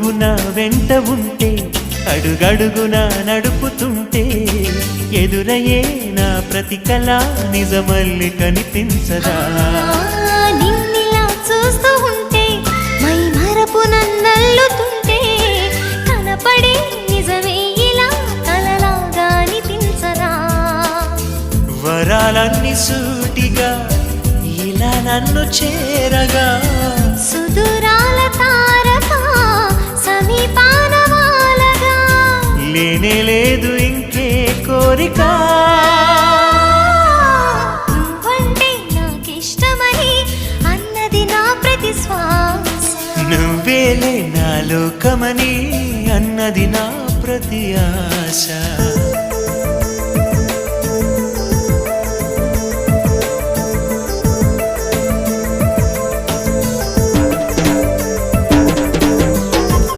నువ్వు నా వెంట ఉంటే అడుగడుగునా నడుపుతుంటే ఎదురయ్యే నా ప్రతి కళ నిజమల్లి కనిపించదా నిన్నిలా చూస్తూ ఉంటే మై మరపు నన్నల్లుతుంటే కనపడే నిజమే ఇలా కలలాగా అనిపించదా వరాలన్నీ సూటిగా ఇలా నన్ను చేరగా సుదూరాల తారక సమీపాన వాలగా లేనే లేదు ఇంకే కోరిక నువ్వంటే నాకిష్టమని అన్నది నా ప్రతి శ్వాస నువ్వేలే నా లోకమని అన్నది నా ప్రతి ఆశ